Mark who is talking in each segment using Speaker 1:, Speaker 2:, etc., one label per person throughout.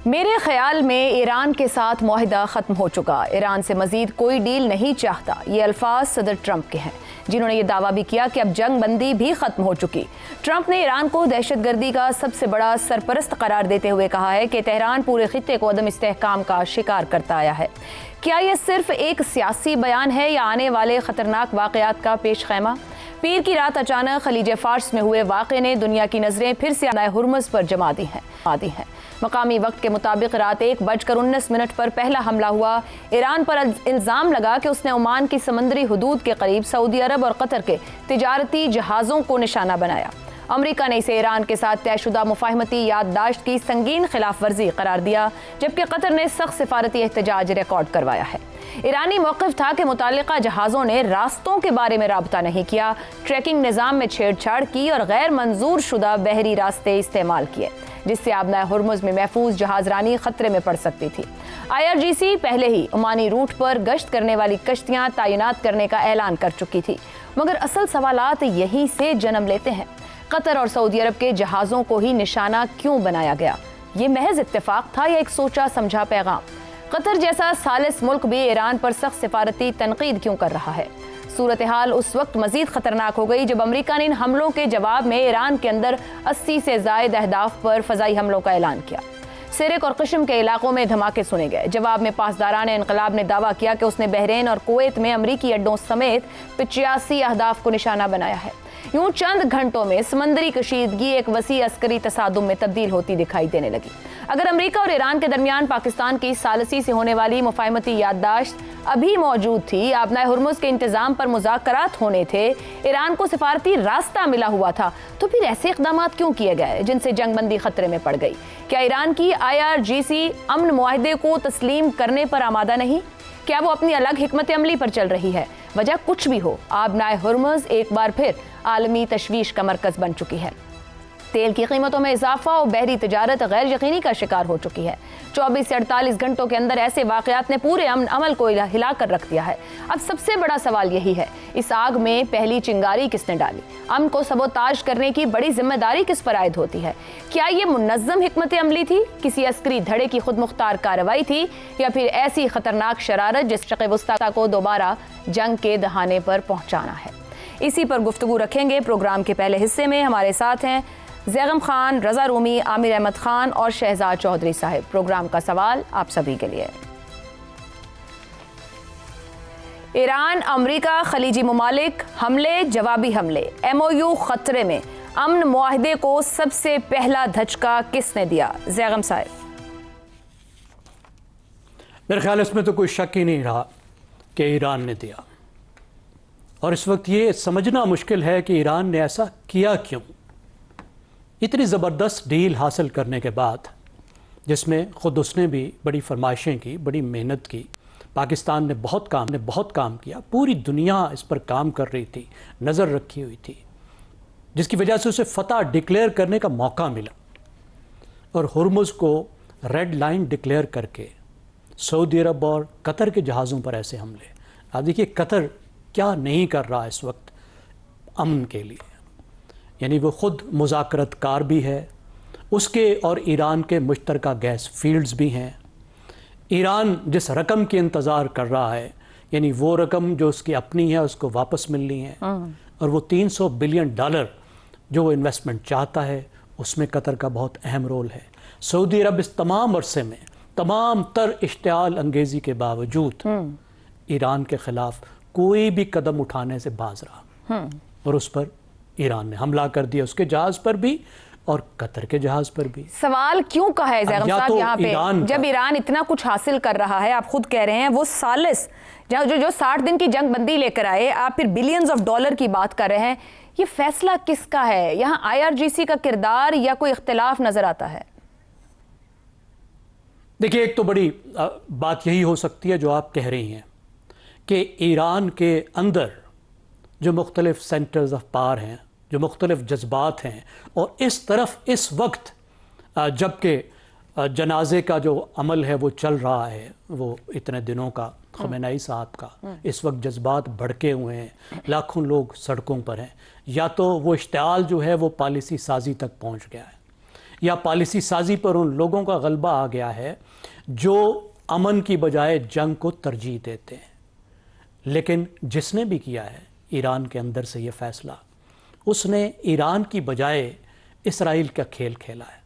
Speaker 1: میرے خیال میں ایران کے ساتھ معاہدہ ختم ہو چکا، ایران سے مزید کوئی ڈیل نہیں چاہتا، یہ الفاظ صدر ٹرمپ کے ہیں، جنہوں نے یہ دعویٰ بھی کیا کہ اب جنگ بندی بھی ختم ہو چکی۔ ٹرمپ نے ایران کو دہشت گردی کا سب سے بڑا سرپرست قرار دیتے ہوئے کہا ہے کہ تہران پورے خطے کو عدم استحکام کا شکار کرتا آیا ہے۔ کیا یہ صرف ایک سیاسی بیان ہے یا آنے والے خطرناک واقعات کا پیش خیمہ؟ پیر کی رات اچانک خلیج فارس میں ہوئے واقعے نے دنیا کی نظریں پھر سے ہرمز پر جما دی ہیں۔ مقامی وقت کے مطابق رات 1:19 پر پہلا حملہ ہوا۔ ایران پر الزام لگا کہ اس نے عمان کی سمندری حدود کے قریب سعودی عرب اور قطر کے تجارتی جہازوں کو نشانہ بنایا۔ امریکہ نے اسے ایران کے ساتھ طے شدہ مفاہمتی یادداشت کی سنگین خلاف ورزی قرار دیا، جبکہ قطر نے سخت سفارتی احتجاج ریکارڈ کروایا ہے۔ ایرانی موقف تھا کہ متعلقہ جہازوں نے راستوں کے بارے میں رابطہ نہیں کیا، ٹریکنگ نظام میں چھیڑ چھاڑ کی اور غیر منظور شدہ بحری راستے استعمال کیے، جس سے آبنائے ہرمز میں محفوظ جہاز رانی خطرے میں پڑ سکتی تھی۔ IRGC پہلے ہی عمانی روٹ پر گشت کرنے والی کشتیاں تعینات کرنے کا اعلان کر چکی تھی، مگر اصل سوالات یہیں سے جنم لیتے ہیں۔ قطر اور سعودی عرب کے جہازوں کو ہی نشانہ کیوں بنایا گیا؟ یہ محض اتفاق تھا یا ایک سوچا سمجھا پیغام؟ قطر جیسا ثالث ملک بھی ایران پر سخت سفارتی تنقید کیوں کر رہا ہے؟ صورتحال اس وقت مزید خطرناک ہو گئی جب امریکہ نے ان حملوں کے جواب میں ایران کے اندر 80 سے زائد اہداف پر فضائی حملوں کا اعلان کیا۔ سرک اور قشم کے علاقوں میں دھماکے سنے گئے۔ جواب میں پاسداران انقلاب نے دعویٰ کیا کہ اس نے بحرین اور کویت میں امریکی اڈوں سمیت 85 اہداف کو نشانہ بنایا ہے۔ یوں چند گھنٹوں میں سمندری کشیدگی ایک وسیع عسکری تصادم میں تبدیل ہوتی دکھائی دینے لگی۔ اگر امریکہ اور ایران کے درمیان پاکستان کی ثالثی سے ہونے والی مفاہمتی یادداشت ابھی موجود تھی، آبنائے ہرمز کے انتظام پر مذاکرات ہونے تھے، ایران کو سفارتی راستہ ملا ہوا تھا، تو پھر ایسے اقدامات کیوں کیے گئے جن سے جنگ بندی خطرے میں پڑ گئی؟ کیا ایران کی IRGC امن معاہدے کو تسلیم کرنے پر آمادہ نہیں؟ کیا وہ اپنی الگ حکمت عملی پر چل رہی ہے؟ وجہ کچھ بھی ہو، آبنائے ہرمز ایک بار پھر عالمی تشویش کا مرکز بن چکی ہے۔ تیل کی قیمتوں میں اضافہ اور بحری تجارت غیر یقینی کا شکار ہو چکی ہے۔ 24 سے 48 گھنٹوں کے اندر ایسے واقعات نے پورے امن عمل کو ہلا کر رکھ دیا ہے۔ اب سب سے بڑا سوال یہی ہے، اس آگ میں پہلی چنگاری کس نے ڈالی؟ امن کو سبوتاژ کرنے کی بڑی ذمہ داری کس پر عائد ہوتی ہے؟ کیا یہ منظم حکمت عملی تھی، کسی عسکری دھڑے کی خود مختار کارروائی تھی، یا پھر ایسی خطرناک شرارت جس شرق وسطیٰ کو دوبارہ جنگ کے دہانے پر پہنچانا ہے؟ اسی پر گفتگو رکھیں گے پروگرام کے پہلے حصے میں۔ ہمارے ساتھ ہیں زیغم خان، رضا رومی، عامر احمد خان اور شہزاد چودھری صاحب۔ پروگرام کا سوال آپ سبھی کے لیے۔ ایران، امریکہ، خلیجی ممالک، حملے، جوابی حملے، MOU خطرے میں، امن معاہدے کو سب سے پہلا دھچکا کس نے دیا؟ زیغم صاحب۔
Speaker 2: میرے خیال اس میں تو کوئی شک ہی نہیں رہا کہ ایران نے دیا، اور اس وقت یہ سمجھنا مشکل ہے کہ ایران نے ایسا کیا کیوں۔ اتنی زبردست ڈیل حاصل کرنے کے بعد، جس میں خود اس نے بھی بڑی فرمائشیں کی، بڑی محنت کی، پاکستان نے بہت کام کیا، پوری دنیا اس پر کام کر رہی تھی، نظر رکھی ہوئی تھی، جس کی وجہ سے اسے فتح ڈکلیئر کرنے کا موقع ملا، اور ہرمز کو ریڈ لائن ڈکلیئر کر کے سعودی عرب اور قطر کے جہازوں پر ایسے حملے۔ آپ دیکھیے قطر کیا نہیں کر رہا اس وقت امن کے لیے، یعنی وہ خود مذاکرت کار بھی ہے، اس کے اور ایران کے مشترکہ گیس فیلڈز بھی ہیں۔ ایران جس رقم کی انتظار کر رہا ہے، یعنی وہ رقم جو اس کی اپنی ہے اس کو واپس ملنی ہے، اور وہ $300 بلین جو وہ انویسٹمنٹ چاہتا ہے، اس میں قطر کا بہت اہم رول ہے۔ سعودی عرب اس تمام عرصے میں تمام تر اشتعال انگیزی کے باوجود ایران کے خلاف کوئی بھی قدم اٹھانے سے باز رہا، اور اس پر ایران نے حملہ کر دیا، اس کے جہاز پر بھی اور قطر کے جہاز پر بھی۔
Speaker 1: سوال کیوں کا ہے زیغم صاحب یہاں پہ، جب ایران اتنا کچھ حاصل کر رہا ہے، آپ خود کہہ رہے ہیں وہ ثالث جو 60 دن کی جنگ بندی لے کر آئے، آپ پھر بلینز آف ڈالر کی بات کر رہے ہیں، یہ فیصلہ کس کا ہے؟ یہاں IRGC کا کردار یا کوئی اختلاف نظر آتا ہے؟
Speaker 2: دیکھیے، ایک تو بڑی بات یہی ہو سکتی ہے جو آپ کہہ رہی ہیں کہ ایران کے اندر جو مختلف سینٹرز آف پاور ہیں، جو مختلف جذبات ہیں، اور اس طرف اس وقت جبکہ جنازے کا جو عمل ہے وہ چل رہا ہے، وہ اتنے دنوں کا خمینائی صاحب کا، اس وقت جذبات بھڑکے ہوئے ہیں، لاکھوں لوگ سڑکوں پر ہیں، یا تو وہ اشتعال جو ہے وہ پالیسی سازی تک پہنچ گیا ہے۔ یا پالیسی سازی پر ان لوگوں کا غلبہ آ گیا ہے جو امن کی بجائے جنگ کو ترجیح دیتے ہیں. لیکن جس نے بھی کیا ہے ایران کے اندر سے یہ فیصلہ، اس نے ایران کی بجائے اسرائیل کا کھیل کھیلا ہے،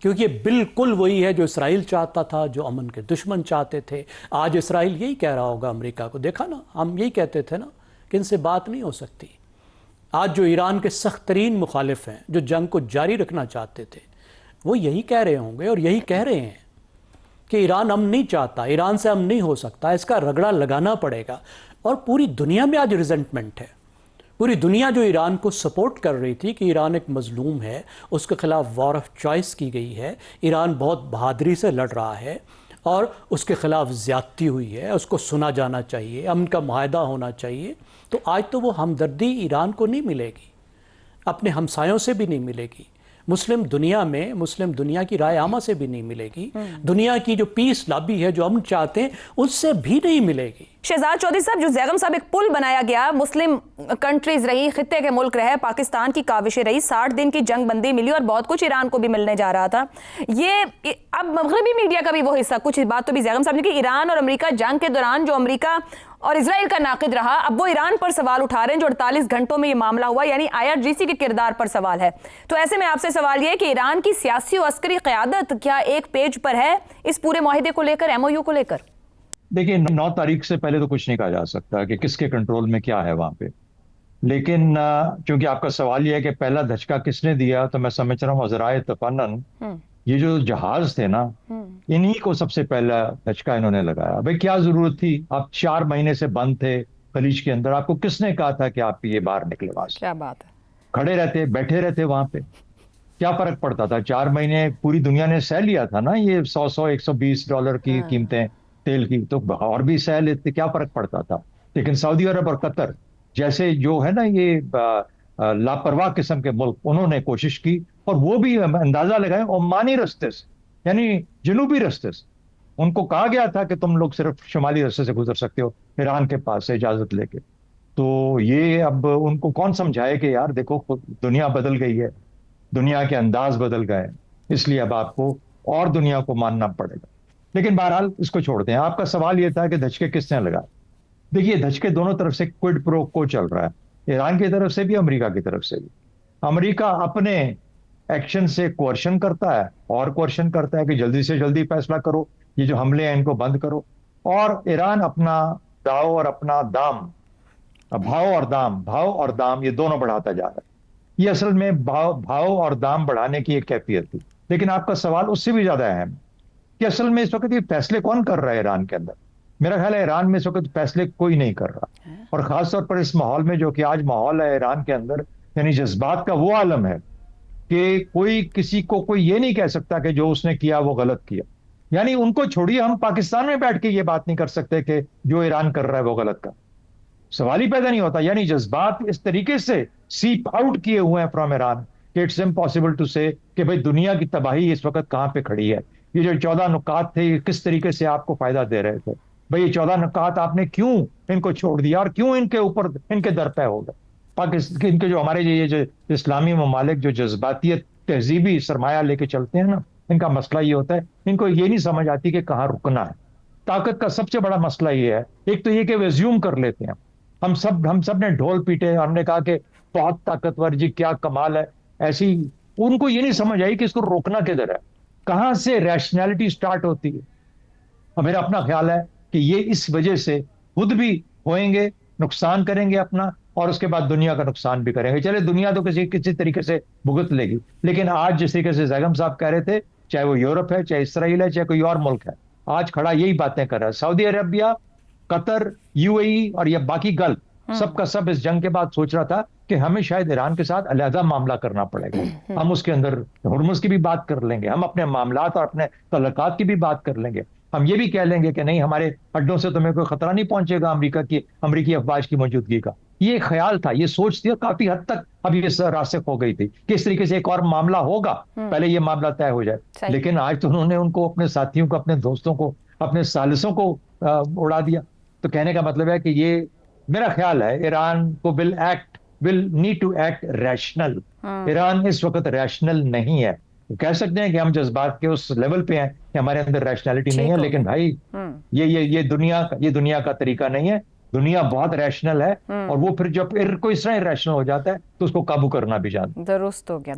Speaker 2: کیونکہ یہ بالکل وہی ہے جو اسرائیل چاہتا تھا، جو امن کے دشمن چاہتے تھے. آج اسرائیل یہی کہہ رہا ہوگا امریکہ کو، دیکھا نا ہم یہی کہتے تھے نا کہ ان سے بات نہیں ہو سکتی. آج جو ایران کے سخت ترین مخالف ہیں، جو جنگ کو جاری رکھنا چاہتے تھے، وہ یہی کہہ رہے ہوں گے اور یہی کہہ رہے ہیں کہ ایران امن نہیں چاہتا، ایران سے امن نہیں ہو سکتا، اس کا رگڑا لگانا پڑے گا. اور پوری دنیا میں آج ریزنٹمنٹ ہے. پوری دنیا جو ایران کو سپورٹ کر رہی تھی کہ ایران ایک مظلوم ہے، اس کے خلاف وار آف چوائس کی گئی ہے، ایران بہت بہادری سے لڑ رہا ہے اور اس کے خلاف زیادتی ہوئی ہے، اس کو سنا جانا چاہیے، امن کا معاہدہ ہونا چاہیے. تو آج تو وہ ہمدردی ایران کو نہیں ملے گی، اپنے ہمسایوں سے بھی نہیں ملے گی، مسلم دنیا میں مسلم دنیا کی رائے عامہ سے بھی نہیں ملے گی، دنیا کی جو پیس لابی ہے جو امن چاہتے ہیں اس سے بھی نہیں ملے گی.
Speaker 1: شہزاد چودھری صاحب، جو زیغم صاحب ایک پل بنایا گیا، مسلم کنٹریز رہی، خطے کے ملک رہے، پاکستان کی کاوشیں رہی، 60 دن کی جنگ بندی ملی اور بہت کچھ ایران کو بھی ملنے جا رہا تھا. یہ اب مغربی میڈیا کا بھی وہ حصہ، کچھ بات تو بھی زیغم صاحب نے کہ ایران اور امریکہ جنگ کے دوران جو امریکہ اور اسرائیل کا ناقد رہا، اب وہ ایران پر سوال اٹھا رہے ہیں جو 48 گھنٹوں میں یہ معاملہ ہوا، یعنی IRGC کے کردار پر سوال ہے. تو ایسے میں آپ سے سوال یہ ہے کہ ایران کی سیاسی و عسکری قیادت کیا ایک پیج پر ہے اس پورے معاہدے کو لے کر، MOU کو لے کر؟
Speaker 3: دیکھیں 9 تاریخ سے پہلے تو کچھ نہیں کہا جا سکتا کہ کس کے کنٹرول میں کیا ہے وہاں پہ. لیکن چونکہ آپ کا سوال یہ ہے کہ پہلا دھچکا کس نے دیا، تو میں سمجھ رہا ہوں عذرائے تفنن یہ جو جہاز تھے نا، انہی کو سب سے پہلا دھچکا انہوں نے لگایا. بھئی کیا ضرورت تھی؟ آپ 4 مہینے سے بند تھے خلیج کے اندر، آپ کو کس نے کہا تھا کہ آپ یہ باہر نکلے وہاں سے؟
Speaker 1: کیا بات ہے،
Speaker 3: کھڑے رہتے، بیٹھے رہتے وہاں پہ، کیا فرق پڑتا تھا؟ 4 مہینے پوری دنیا نے سہ لیا تھا نا یہ $100-120 کی قیمتیں تیل کی، تو اور بھی سہ لیتے، کیا فرق پڑتا تھا؟ لیکن سعودی عرب اور قطر جیسے جو ہے نا یہ لاپرواہ قسم کے ملک، انہوں نے کوشش کی اور وہ بھی اندازہ لگائے عمانی رستے سے، یعنی جنوبی رستے سے. ان کو کہا گیا تھا کہ تم لوگ صرف شمالی رستے سے گزر سکتے ہو ایران کے پاس سے اجازت لے کے. تو یہ اب ان کو کون سمجھائے کہ یار دیکھو دنیا بدل گئی ہے، دنیا کے انداز بدل گئے، اس لیے اب آپ کو اور دنیا کو ماننا پڑے گا. لیکن بہرحال اس کو چھوڑتے ہیں. آپ کا سوال یہ تھا کہ دھچکے کس نے لگا. دیکھیے دھچکے دونوں طرف سے کوئڈ پرو کو چل رہا ہے، ایران کی طرف سے بھی، امریکہ کی طرف سے بھی. امریکہ اپنے ایکشن سے کوئرشن کرتا ہے اور کوئرشن کرتا ہے کہ جلدی سے جلدی فیصلہ کرو، یہ جو حملے ہیں ان کو بند کرو. اور ایران اپنا داؤ اور اپنا دام، بھاؤ اور دام یہ دونوں بڑھاتا جا رہا ہے. یہ اصل میں بھاؤ اور دام بڑھانے کی ایک کیفیت تھی. لیکن آپ کا سوال اس سے بھی زیادہ اہم کہ اصل میں اس وقت یہ فیصلے کون کر رہا ہے ایران کے اندر. میرا خیال ہے ایران میں اس وقت فیصلے کوئی نہیں کر رہا، اور خاص طور پر اس ماحول میں جو کہ آج ماحول ہے ایران کے اندر، یعنی جذبات کا وہ عالم ہے کہ کوئی کسی کو کوئی یہ نہیں کہہ سکتا کہ جو اس نے کیا وہ غلط کیا. یعنی ان کو چھوڑیے، ہم پاکستان میں بیٹھ کے یہ بات نہیں کر سکتے کہ جو ایران کر رہا ہے وہ غلط کر، سوال ہی پیدا نہیں ہوتا. یعنی جذبات اس طریقے سے سیپ آؤٹ کیے ہوئے ہیں فرام ایران کہ اٹس امپاسبل ٹو سے کہ بھئی دنیا کی تباہی اس وقت کہاں پہ کھڑی ہے. یہ جو 14 نکات تھے یہ کس طریقے سے آپ کو فائدہ دے رہے تھے؟ بھئی یہ 14 نکات آپ نے کیوں ان کو چھوڑ دیا اور کیوں ان کے اوپر ان کے در پہ ہو گئے؟ پاکستان ان کے جو ہمارے یہ جو اسلامی ممالک جو جذباتیت تہذیبی سرمایہ لے کے چلتے ہیں نا، ان کا مسئلہ یہ ہوتا ہے ان کو یہ نہیں سمجھ آتی کہ کہاں رکنا ہے. طاقت کا سب سے بڑا مسئلہ یہ ہے، ایک تو یہ کہ وہ ایزیوم کر لیتے ہیں. ہم سب نے ڈھول پیٹے، ہم نے کہا کہ بہت طاقتور جی، کیا کمال ہے. ایسی ان کو یہ نہیں سمجھ آئی کہ اس کو روکنا کدھر ہے، کہاں سے ریشنلٹی سٹارٹ ہوتی ہے. اور میرا اپنا خیال ہے کہ یہ اس وجہ سے خود بھی ہوئیں گے، نقصان کریں گے اپنا، اور اس کے بعد دنیا کا نقصان بھی کریں گے. چلے دنیا تو کسی طریقے سے بھگت لے گی، لیکن آج جس طریقے سے زیغم صاحب کہہ رہے تھے، چاہے وہ یورپ ہے، چاہے اسرائیل ہے، چاہے کوئی اور ملک ہے، آج کھڑا یہی باتیں کر رہا ہے. سعودی عربیہ، قطر، UAE اور یہ باقی گلف سب کا سب اس جنگ کے بعد سوچ رہا تھا کہ ہمیں شاید ایران کے ساتھ علیحدہ معاملہ کرنا پڑے گا. ہم اس کے اندر ہرمز کی بھی بات کر لیں گے، ہم اپنے معاملات اور اپنے تعلقات کی بھی بات کر لیں گے. ہم یہ بھی کہہ لیں گے کہ نہیں، ہمارے اڈوں سے تمہیں کوئی خطرہ نہیں پہنچے گا امریکی افواج کی موجودگی کا. یہ خیال تھا، یہ سوچ تھی، کافی حد تک اب یہ راسخ ہو گئی تھی کہ اس طریقے سے ایک اور معاملہ ہوگا، پہلے یہ معاملہ طے ہو جائے. لیکن آج تو انہوں نے ان کو، اپنے ساتھیوں کو، اپنے دوستوں کو، اپنے ثالثوں کو اڑا دیا. تو کہنے کا مطلب ہے کہ یہ میرا خیال ہے ایران کو will need to act rational. Iran اس وقت ریشنل نہیں ہے. کہہ سکتے ہیں کہ ہم جذبات کے اس لیول پہ ہیں کہ ہمارے اندر ریشنلٹی نہیں ہے، لیکن بھائی یہ دنیا کا طریقہ نہیں ہے. دنیا بہت ریشنل ہے، اور وہ پھر جب کوئی اس طرح ریشنل ہو جاتا ہے تو اس کو قابو کرنا بھی جانتا ہے.
Speaker 1: درست ہو گیا.